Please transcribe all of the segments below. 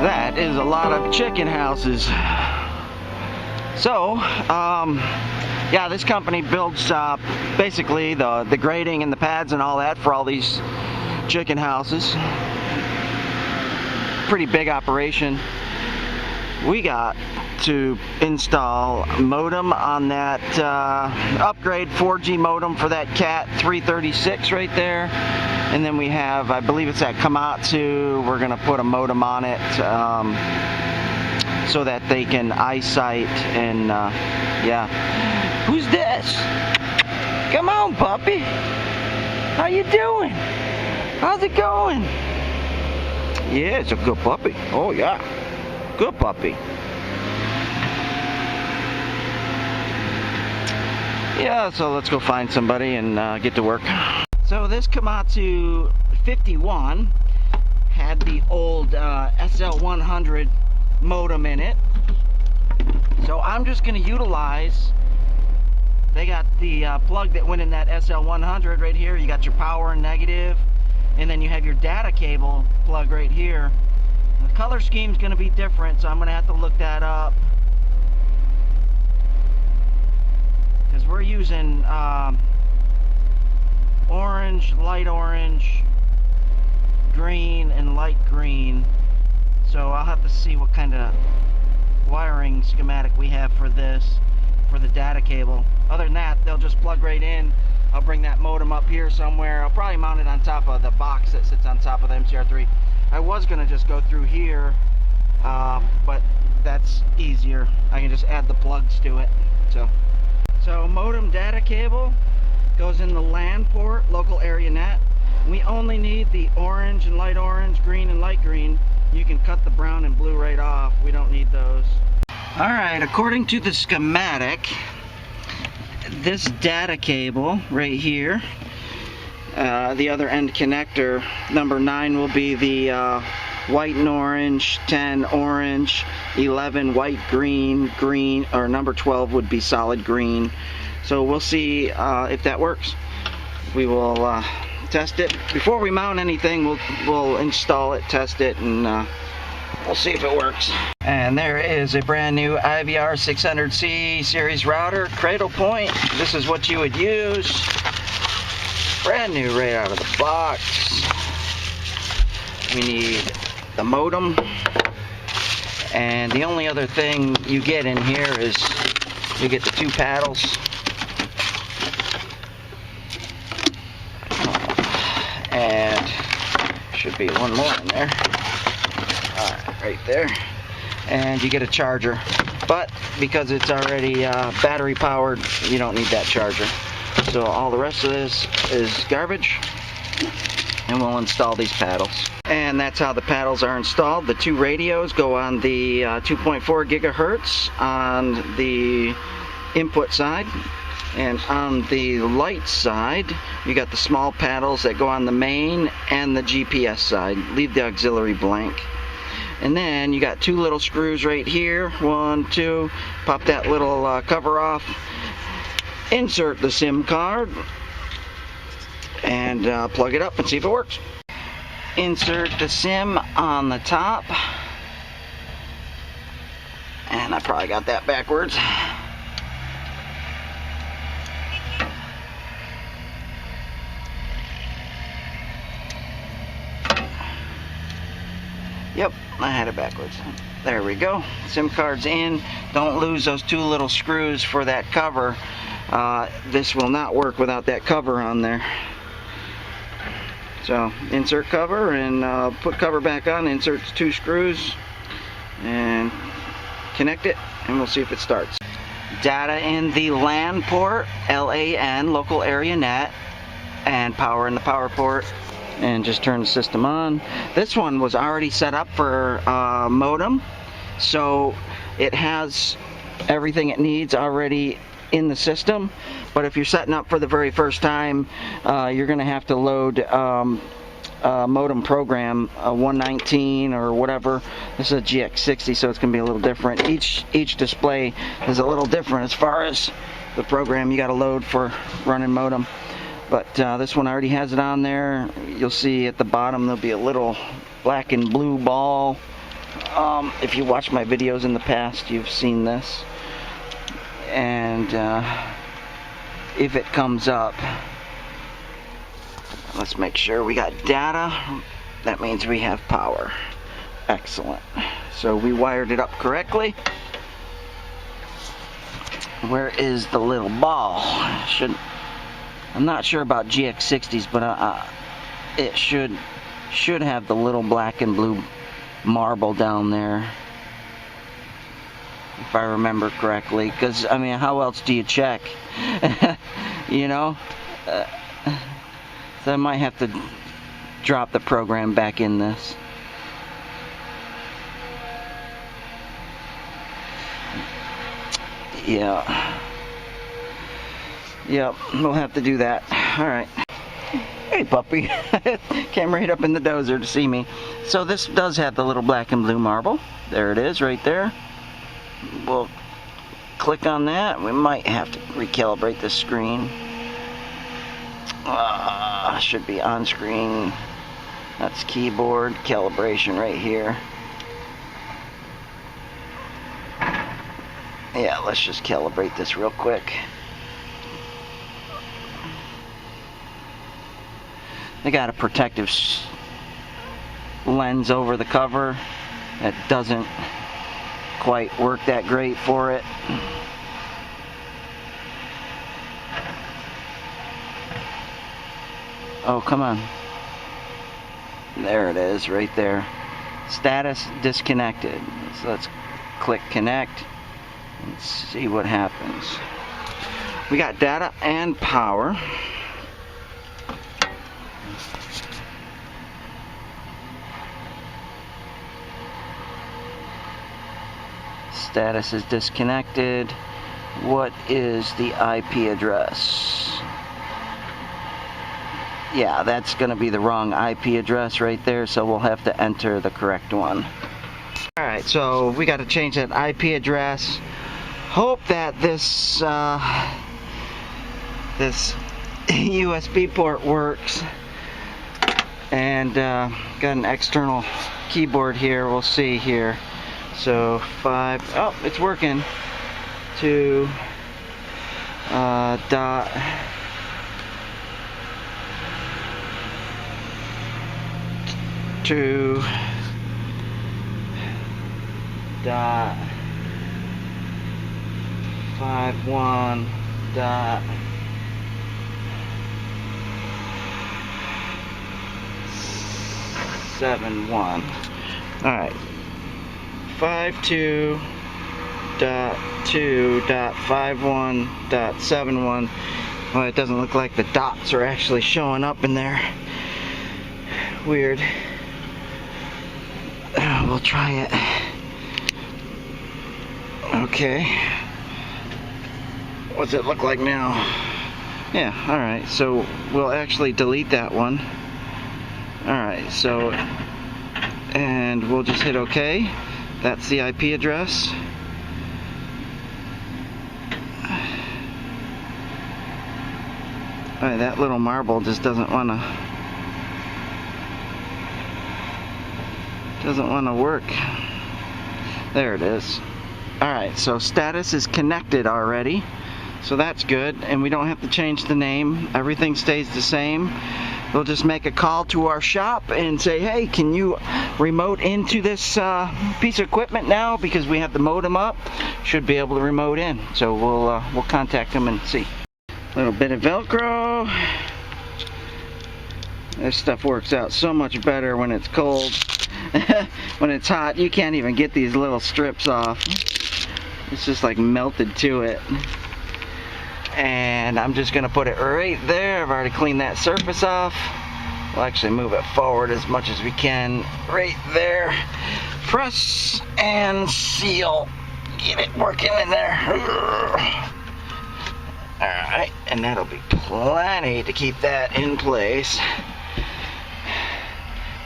That is a lot of chicken houses. So, yeah, this company builds basically the grading and the pads and all that for all these chicken houses. Pretty big operation. We got to install modem on that upgrade 4G modem for that Cat 336 right there. And then we have, I believe it's that Komatsu. We're gonna put a modem on it so that they can eyesight and yeah. Who's this? Come on, puppy. How you doing? How's it going? Yeah, it's a good puppy. Oh yeah, good puppy. Yeah, so let's go find somebody and get to work. So this Komatsu 51 had the old SL100 modem in it. So I'm just going to utilize, they got the plug that went in that SL100 right here. You got your power and negative, and then you have your data cable plug right here. The color scheme is going to be different, so I'm going to have to look that up. Because we're using orange, light orange, green, and light green. So I'll have to see what kind of wiring schematic we have for this, for the data cable. Other than that, they'll just plug right in. I'll bring that modem up here somewhere. I'll probably mount it on top of the box that sits on top of the MCR3. I was going to just go through here, but that's easier. I can just add the plugs to it. So modem data cable goes in the LAN port, local area net. We only need the orange and light orange, green and light green. You can cut the brown and blue right off. We don't need those. Alright, according to the schematic, this data cable right here, the other end connector, number 9 will be the white and orange, 10 orange, 11 white, green, green, or number 12 would be solid green. So we'll see if that works. We will test it. Before we mount anything, we'll install it, test it, and we'll see if it works. And there is a brand new IVR 600C series router, cradle point. This is what you would use. Brand new right out of the box. We need the modem, and the only other thing you get in here is you get the 2 paddles, and should be one more in there. Alright, right there. And you get a charger, but because it's already battery powered, you don't need that charger. So all the rest of this is garbage, and we'll install these paddles. And that's how the paddles are installed. The 2 radios go on the 2.4 gigahertz on the input side, and on the light side you got the small paddles that go on the main and the GPS side. Leave the auxiliary blank. And then you got 2 little screws right here, 1, 2. Pop that little cover off, insert the SIM card, and plug it up and see if it works. Insert the SIM on the top, and I probably got that backwards. Yep, I had it backwards. There we go. SIM card's in. Don't lose those 2 little screws for that cover. This will not work without that cover on there. So insert cover and put cover back on, insert 2 screws and connect it, and we'll see if it starts. Data in the LAN port, LAN, local area net, and power in the power port, and just turn the system on. This one was already set up for modem, so it has everything it needs already in the system. But if you're setting up for the very first time, you're going to have to load modem program 119 or whatever. This is a GX60, so it's going to be a little different. Each display is a little different as far as the program you got to load for running modem. But this one already has it on there. You'll see at the bottom there'll be a little black and blue ball If you watch my videos in the past, you've seen this. And if it comes up, let's make sure we got data. That means we have power. Excellent. So we wired it up correctly. Where is the little ball? I'm not sure about GX60s, but it should have the little black and blue marble down there, if I remember correctly. Because I mean, how else do you check? You know. So I might have to drop the program back in this. Yeah. Yep, we'll have to do that. Alright. Hey puppy. Came right up in the dozer to see me. So this does have the little black and blue marble. There it is right there. We'll click on that. We might have to recalibrate the screen. Should be on screen. That's keyboard calibration right here. Yeah, let's just calibrate this real quick. They got a protective lens over the cover that doesn't quite work that great for it. Oh, come on. There it is, right there. Status disconnected. So let's click connect and see what happens. We got data and power. Status is disconnected. What is the IP address? Yeah, that's going to be the wrong IP address right there, so we'll have to enter the correct one. Alright, so we got to change that IP address. Hope that this this USB port works. And got an external keyboard here, we'll see here. So 5, oh, it's working. 2 dot 2 dot 51 dot 71. All right. 52.2.51.71. Well, it doesn't look like the dots are actually showing up in there. Weird. We'll try it. Okay. What's it look like now? Yeah, alright, so we'll actually delete that one. Alright, so, and we'll just hit OK. That's the IP address. Alright, that little marble just doesn't want to work. There it is. Alright, so status is connected already. So that's good, and we don't have to change the name. Everything stays the same. We'll just make a call to our shop and say, hey, can you remote into this piece of equipment now? Because we have the modem up. Should be able to remote in. So we'll contact them and see. A little bit of Velcro. This stuff works out so much better when it's cold. When it's hot, you can't even get these little strips off. It's just like melted to it. And I'm just going to put it right there. I've already cleaned that surface off. We'll actually move it forward as much as we can. Right there. Press and seal. Get it working in there. Alright, and that'll be plenty to keep that in place.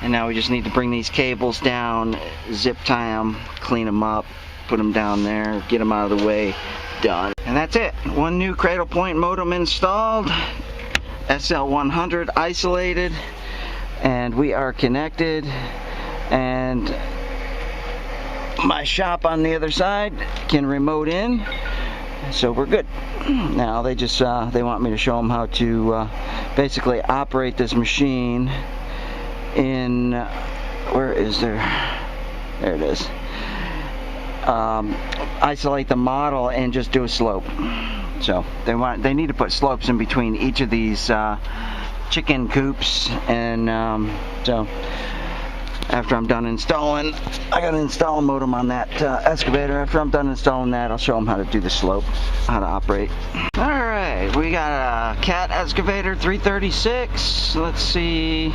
And now we just need to bring these cables down, zip tie them, clean them up, put them down there, get them out of the way. Done. And that's it. One new cradle point modem installed, SL100 isolated, and we are connected. And my shop on the other side can remote in, so we're good. Now they just they want me to show them how to basically operate this machine in, where is there it is, isolate the model and just do a slope. So they need to put slopes in between each of these chicken coops, and so after I'm done installing, I gotta install a modem on that excavator. After I'm done installing that, I'll show them how to do the slope, how to operate. Alright, we got a Cat excavator 336. Let's see,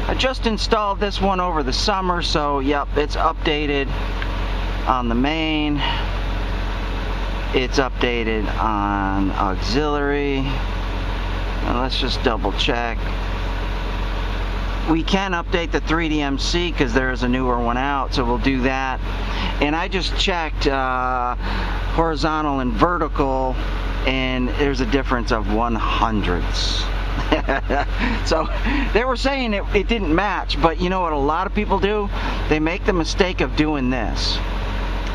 I just installed this one over the summer, so yep, it's updated on the main, it's updated on auxiliary. Now let's just double check. We can update the 3DMC because there is a newer one out, so we'll do that. And I just checked horizontal and vertical, and there's a difference of 1/100ths. So they were saying it didn't match, but you know what a lot of people do? They make the mistake of doing this.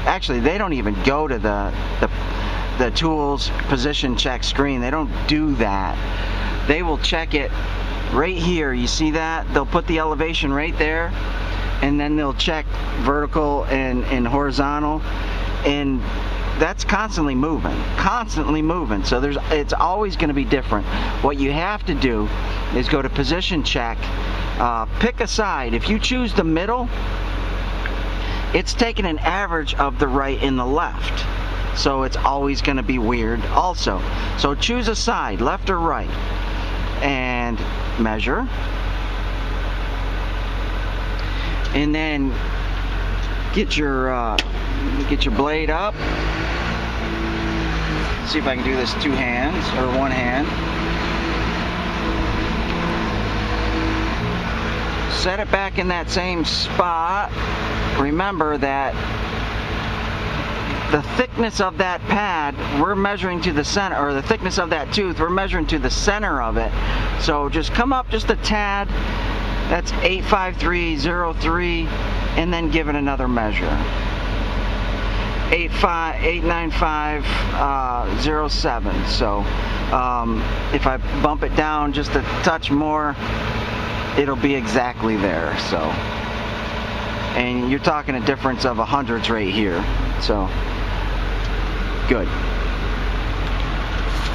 Actually, they don't even go to the tools position check screen. They don't do that. They will check it right here. You see that? They'll put the elevation right there, and then they'll check vertical and horizontal, and that's constantly moving, so it's always going to be different. What you have to do is go to position check, pick a side. If you choose the middle, it's taking an average of the right and the left, so it's always going to be weird also. So choose a side, left or right, and measure, and then get your blade up. See if I can do this two hands or one hand. Set it back in that same spot. Remember that the thickness of that pad, we're measuring to the center, or the thickness of that tooth, we're measuring to the center of it. So just come up just a tad. That's 85303, and then give it another measure. 89507. So if I bump it down just a touch more, it'll be exactly there. So, and you're talking a difference of 100ths right here. So good.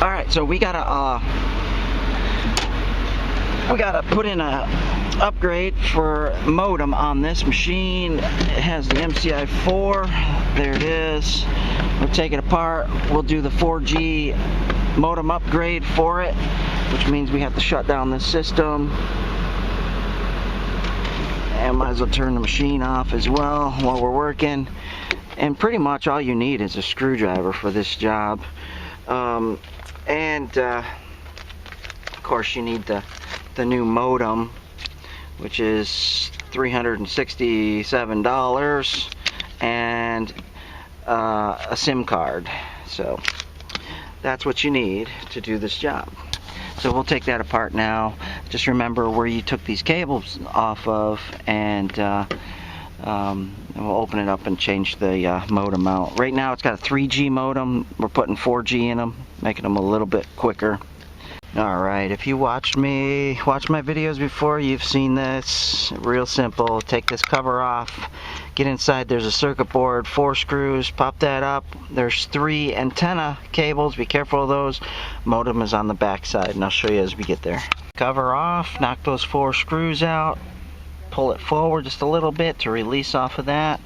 All right, so we gotta put in a upgrade for modem on this machine. It has the MCI4. There it is. We'll take it apart. We'll do the 4G modem upgrade for it, which means we have to shut down this system. And might as well turn the machine off as well while we're working. And pretty much all you need is a screwdriver for this job. Of course you need the new modem, which is $367, and a SIM card. So that's what you need to do this job. So we'll take that apart now. Just remember where you took these cables off of, and we'll open it up and change the modem out. Right now it's got a 3G modem. We're putting 4G in them, making them a little bit quicker. Alright, if you watched my videos before, you've seen this. Real simple. Take this cover off, get inside, there's a circuit board, 4 screws, pop that up. There's 3 antenna cables, be careful of those. Modem is on the back side, and I'll show you as we get there. Cover off, knock those 4 screws out, pull it forward just a little bit to release off of that.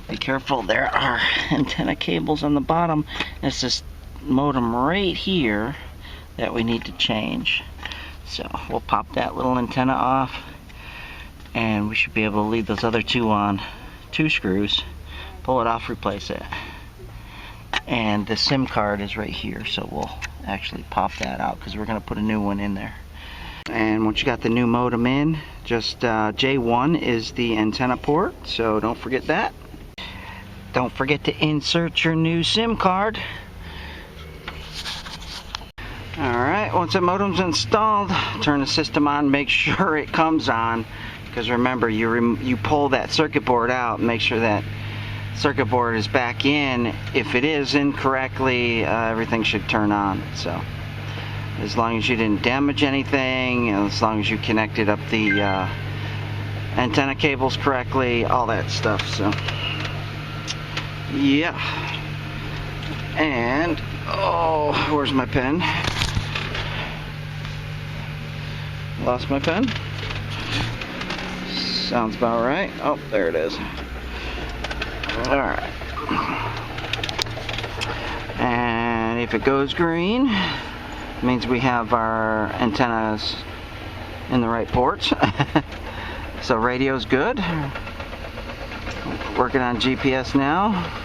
Be careful, there are antenna cables on the bottom. It's this modem right here that we need to change. So we'll pop that little antenna off, and we should be able to leave those other 2 on. 2 screws, pull it off, replace it. And the SIM card is right here, so we'll actually pop that out because we're going to put a new one in there. And once you got the new modem in, just J1 is the antenna port, so don't forget that. Don't forget to insert your new SIM card. Alright, once the modem's installed, turn the system on, make sure it comes on, because remember, you pull that circuit board out, make sure that circuit board is back in. If it is incorrectly, everything should turn on. So as long as you didn't damage anything, as long as you connected up the antenna cables correctly, all that stuff. So yeah. And oh, where's my pen? Lost my pen. Sounds about right. Oh, there it is. Alright. And if it goes green, it means we have our antennas in the right ports. So radio's good. Working on GPS now.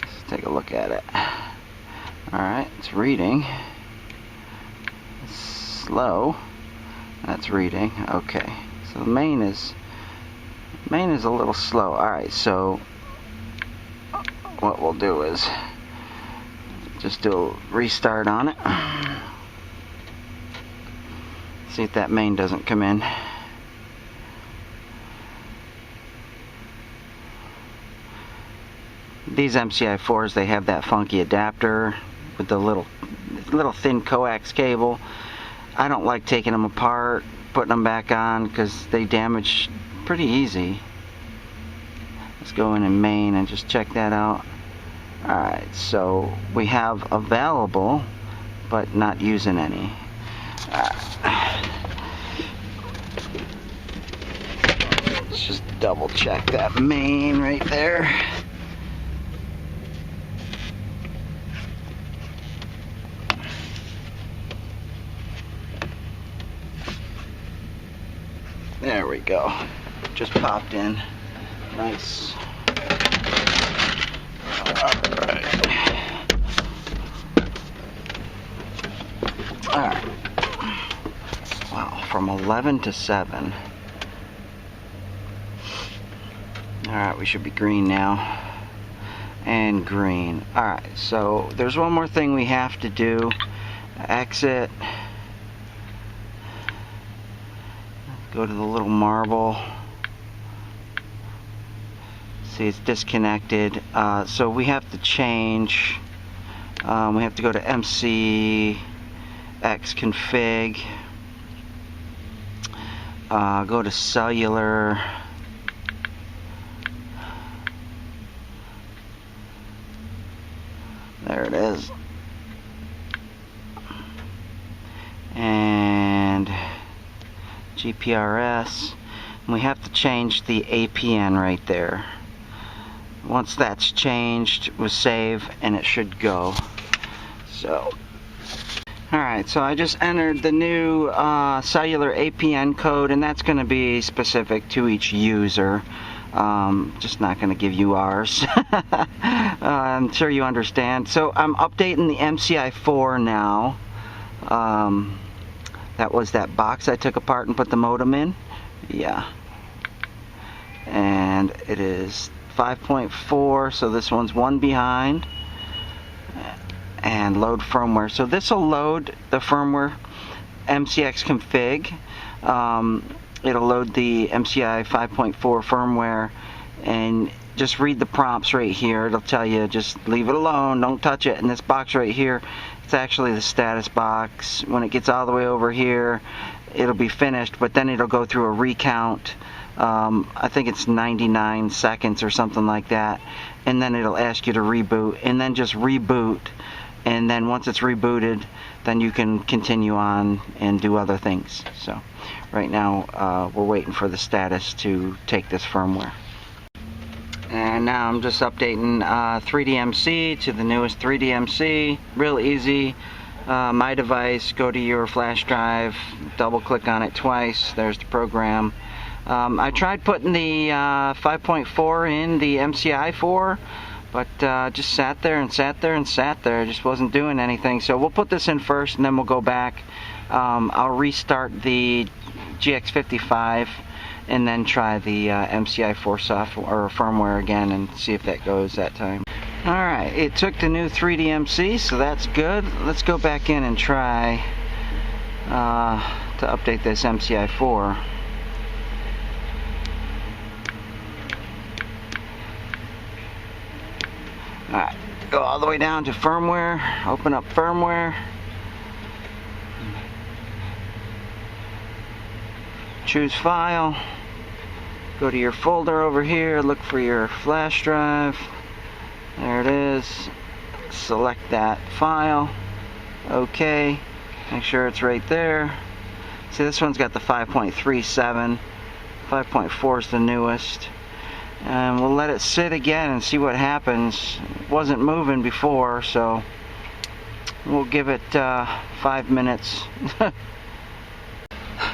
Let's take a look at it. Alright, it's reading. It's slow. That's reading. Okay. So the main is a little slow. Alright, so what we'll do is just do a restart on it. See if that main doesn't come in. These MCI4s, they have that funky adapter with the little thin coax cable. I don't like taking them apart, putting them back on, because they damage pretty easy. Let's go in main and just check that out. Alright, so we have available, but not using any. Let's just double check that main right there. There we go. Just popped in. Nice. Alright. Alright. Wow, from 11 to 7. Alright, we should be green now. And green. Alright, so there's one more thing we have to do. Exit. Go to the little marble. See, it's disconnected. So we have to change. We have to go to MCX config. Go to cellular. There it is. And GPRS, and we have to change the APN right there. Once that's changed, we'll save and it should go. So alright, so I just entered the new cellular APN code, and that's going to be specific to each user. Just not going to give you ours. I'm sure you understand. So I'm updating the MCI4 now. That was that box I took apart and put the modem in. Yeah. And it is 5.4, so this one's one behind. And load firmware. So this will load the firmware MCX config. It'll load the MCI 5.4 firmware, and just read the prompts right here. It'll tell you just leave it alone, don't touch it. And this box right here, it's actually the status box. When it gets all the way over here, it'll be finished, but then it'll go through a recount. I think it's 99 seconds or something like that, and then it'll ask you to reboot, and then just reboot, and then once it's rebooted, then you can continue on and do other things. So right now we're waiting for the status to take this firmware. And now I'm just updating 3DMC to the newest 3DMC. Real easy. My device, go to your flash drive, double click on it twice, there's the program. I tried putting the 5.4 in the MCI4, but just sat there and sat there and sat there. It just wasn't doing anything. So we'll put this in first, and then we'll go back. I'll restart the GX55 and then try the MCI4 software or firmware again and see if that goes that time. Alright, it took the new 3DMC, so that's good. Let's go back in and try to update this MCI4. Alright, go all the way down to firmware, open up firmware, choose file, go to your folder over here, look for your flash drive, there it is, select that file, OK, make sure it's right there. See, this one's got the 5.37, 5.4 is the newest. And we'll let it sit again and see what happens. It wasn't moving before, so we'll give it 5 minutes.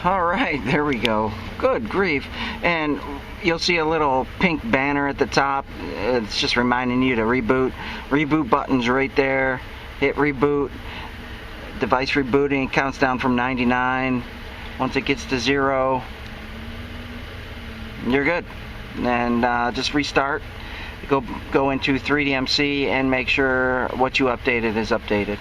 Alright, there we go. Good grief. And you'll see a little pink banner at the top. It's just reminding you to reboot. Reboot button's right there. Hit reboot. Device rebooting counts down from 99. Once it gets to 0, you're good. And just restart, go into 3DMC and make sure what you updated is updated.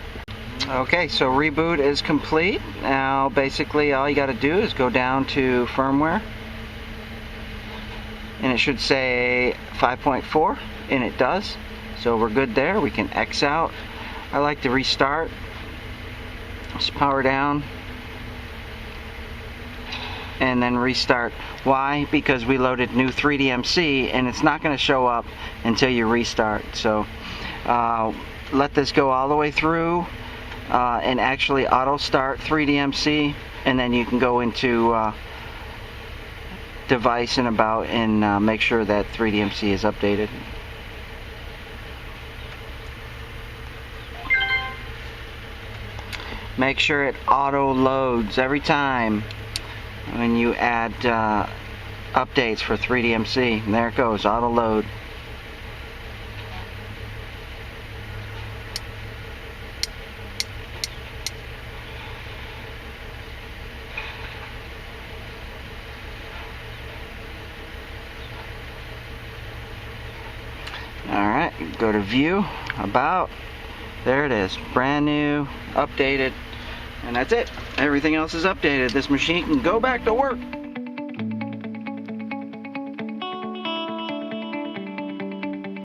Okay, so reboot is complete. Now basically all you got to do is go down to firmware, and it should say 5.4, and it does, so we're good there. We can X out. I like to restart. Just power down and then restart. Why? Because we loaded new 3DMC and it's not going to show up until you restart. So let this go all the way through and actually auto start 3DMC, and then you can go into device and about and make sure that 3DMC is updated. Make sure it auto loads every time when you add updates for 3DMC. And there it goes, auto load. Alright, go to view, about, there it is, brand new, updated, and that's it. Everything else is updated. This machine can go back to work.